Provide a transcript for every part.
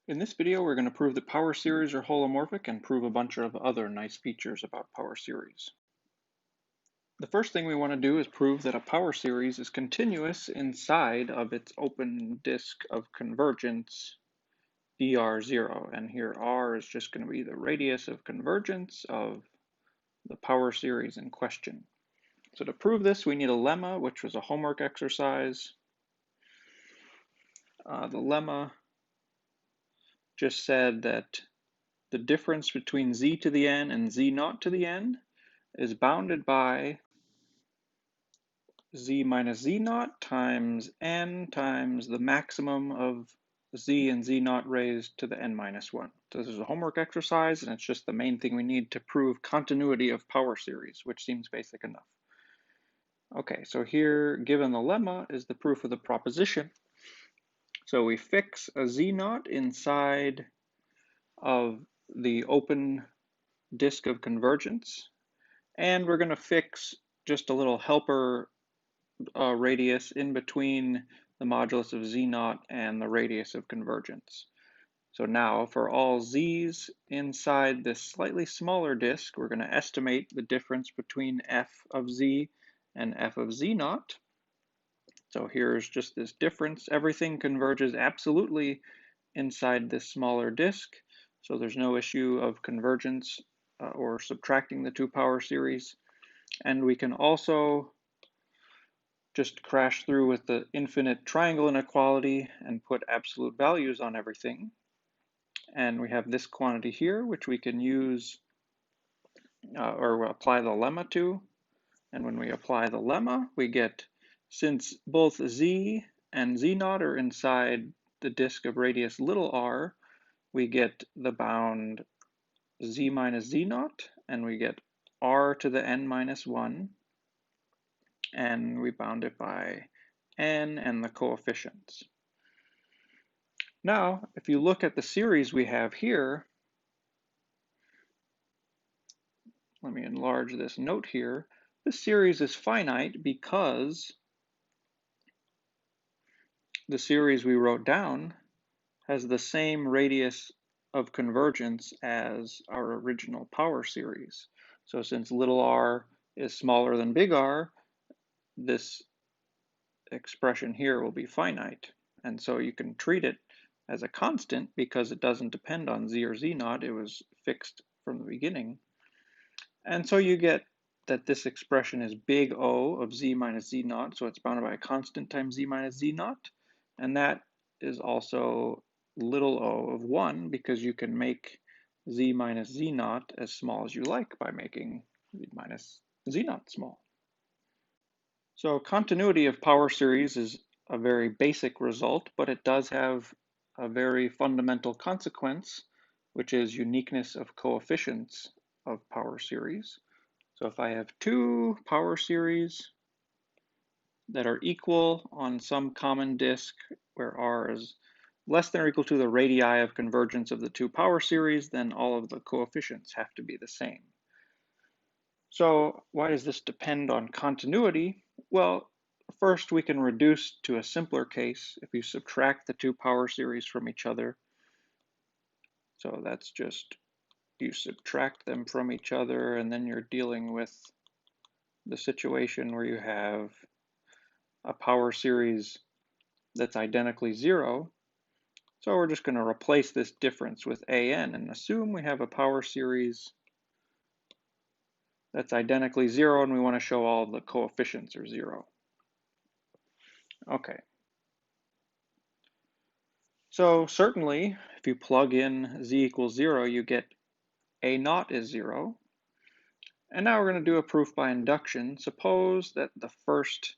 In this video, we're going to prove that power series are holomorphic and prove a bunch of other nice features about power series. The first thing we want to do is prove that a power series is continuous inside of its open disk of convergence dr0. And here r is just going to be the radius of convergence of the power series in question. So to prove this, we need a lemma, which was a homework exercise. The lemma just said that the difference between z to the n and z naught to the n is bounded by z minus z naught times n times the maximum of z and z naught raised to the n minus 1. So this is a homework exercise, and it's just the main thing we need to prove continuity of power series, which seems basic enough. Okay, so here, given the lemma, is the proof of the proposition. So we fix a z naught inside of the open disk of convergence, and we're going to fix just a little helper radius in between the modulus of z naught and the radius of convergence. So now for all z's inside this slightly smaller disk, we're going to estimate the difference between f of z and f of z naught. So here's just this difference. Everything converges absolutely inside this smaller disk, so there's no issue of convergence or subtracting the two power series. And we can also just crash through with the infinite triangle inequality and put absolute values on everything. And we have this quantity here, which we can use or apply the lemma to. And when we apply the lemma, we get, since both z and z naught are inside the disk of radius little r, we get the bound z minus z naught, and we get r to the n minus 1, and we bound it by n and the coefficients. Now, if you look at the series we have here, let me enlarge this note here. This series is finite because the series we wrote down has the same radius of convergence as our original power series. So since little r is smaller than big R, this expression here will be finite. And so you can treat it as a constant because it doesn't depend on z or z naught. It was fixed from the beginning. And so you get that this expression is big O of z minus z naught, so it's bounded by a constant times z minus z naught. And that is also little o of 1 because you can make z minus z naught as small as you like by making z minus z naught small. So continuity of power series is a very basic result, but it does have a very fundamental consequence, which is uniqueness of coefficients of power series. So if I have two power series that are equal on some common disk where r is less than or equal to the radii of convergence of the two power series, then all of the coefficients have to be the same. So why does this depend on continuity? Well, first we can reduce to a simpler case if you subtract the two power series from each other. So that's just, you subtract them from each other, and then you're dealing with the situation where you have a power series that's identically 0. So we're just going to replace this difference with an and assume we have a power series that's identically 0, and we want to show all the coefficients are 0. Okay. So certainly, if you plug in z equals 0, you get a naught is 0. And now we're going to do a proof by induction. Suppose that the first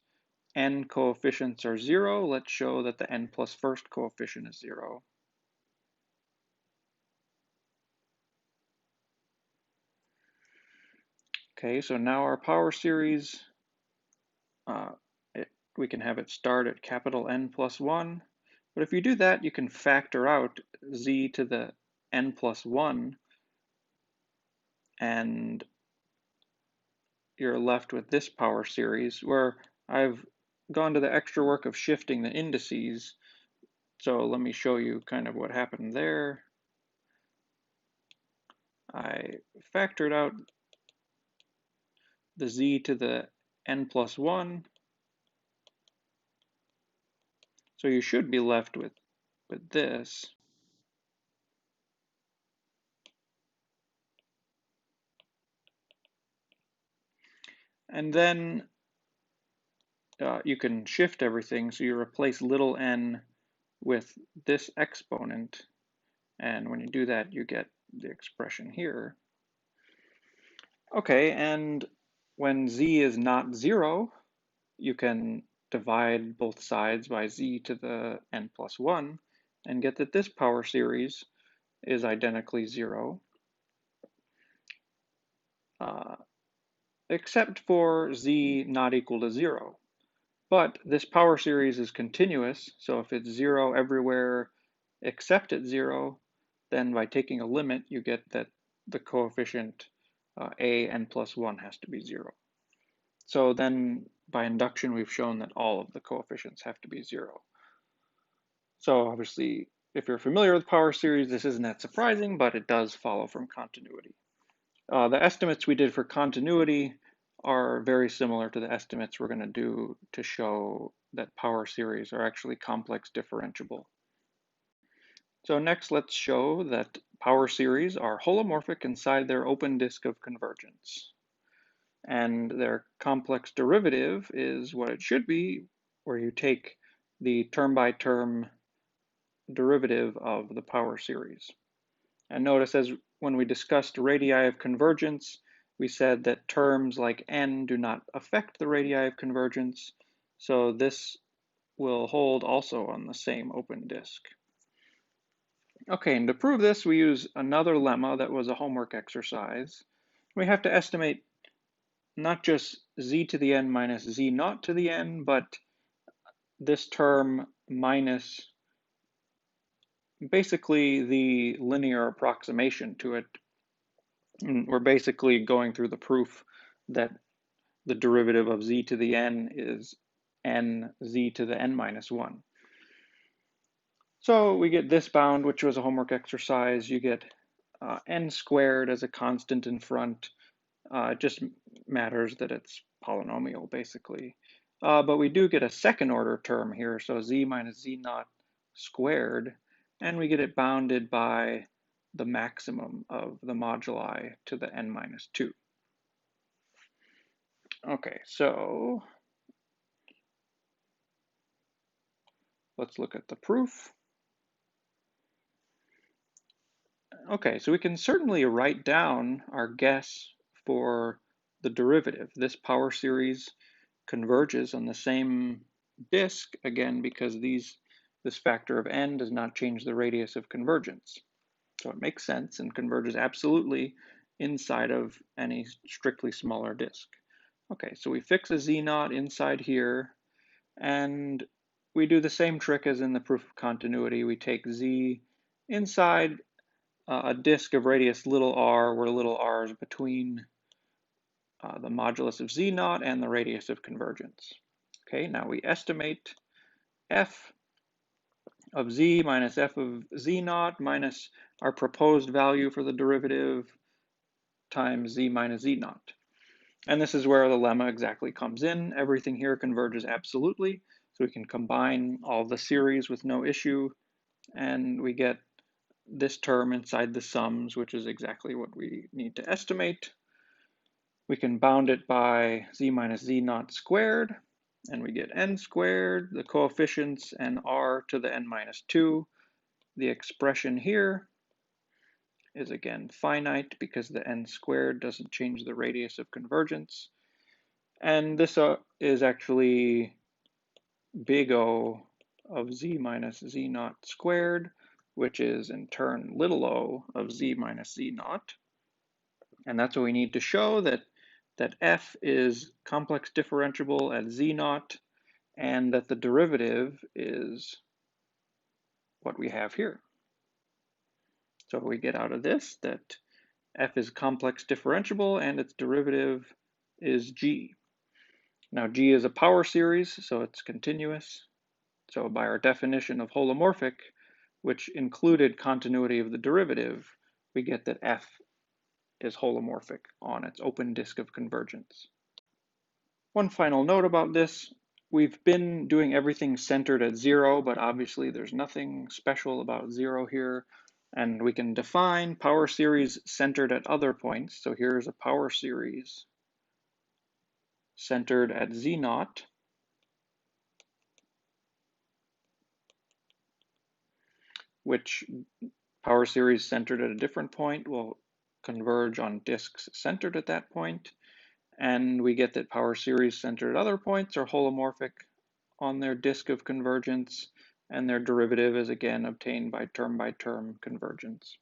n coefficients are 0. Let's show that the n plus first coefficient is 0. Okay, so now our power series, we can have it start at capital N plus 1. But if you do that, you can factor out z to the n plus 1, and you're left with this power series where I've gone to the extra work of shifting the indices. So let me show you kind of what happened there. I factored out the z to the n plus 1. So you should be left with this. And then you can shift everything. So you replace little n with this exponent. And when you do that, you get the expression here. Okay, and when z is not 0, you can divide both sides by z to the n plus 1 and get that this power series is identically 0, except for z not equal to 0. But this power series is continuous, so if it's 0 everywhere except at 0, then by taking a limit, you get that the coefficient a n plus 1 has to be 0. So then by induction, we've shown that all of the coefficients have to be 0. So obviously, if you're familiar with power series, this isn't that surprising, but it does follow from continuity. The estimates we did for continuity are very similar to the estimates we're going to do to show that power series are actually complex differentiable. So next, let's show that power series are holomorphic inside their open disk of convergence. And their complex derivative is what it should be, where you take the term-by-term derivative of the power series. And notice, as when we discussed radii of convergence, we said that terms like n do not affect the radii of convergence, so this will hold also on the same open disk. Okay, and to prove this, we use another lemma that was a homework exercise. We have to estimate not just z to the n minus z naught to the n, but this term minus basically the linear approximation to it. And we're basically going through the proof that the derivative of z to the n is n z to the n minus 1. So we get this bound, which was a homework exercise. You get n squared as a constant in front. It just matters that it's polynomial, basically. But we do get a second order term here, so z minus z naught squared, and we get it bounded by the maximum of the moduli to the n minus 2. Okay, so let's look at the proof. Okay, so we can certainly write down our guess for the derivative. This power series converges on the same disk, again, because this factor of n does not change the radius of convergence. So it makes sense and converges absolutely inside of any strictly smaller disk. Okay, so we fix a z naught inside here, and we do the same trick as in the proof of continuity. We take z inside a disk of radius little r, where little r is between the modulus of z naught and the radius of convergence. Okay, now we estimate f of z minus f of z naught minus our proposed value for the derivative times z minus z naught. And this is where the lemma exactly comes in. Everything here converges absolutely, so we can combine all the series with no issue, and we get this term inside the sums, which is exactly what we need to estimate. We can bound it by z minus z naught squared, and we get n squared, the coefficients, and r to the n minus 2. The expression here is again finite because the n squared doesn't change the radius of convergence. And this is actually big O of z minus z naught squared, which is in turn little o of z minus z naught. And that's what we need to show, that f is complex differentiable at z naught, and that the derivative is what we have here. So we get out of this that f is complex differentiable and its derivative is g. Now g is a power series, so it's continuous. So by our definition of holomorphic, which included continuity of the derivative, we get that F is holomorphic on its open disk of convergence. One final note about this, we've been doing everything centered at 0, but obviously there's nothing special about 0 here. And we can define power series centered at other points. So here's a power series centered at Z0. Which power series centered at a different point will converge on disks centered at that point. And we get that power series centered at other points are holomorphic on their disk of convergence, and their derivative is again obtained by term convergence.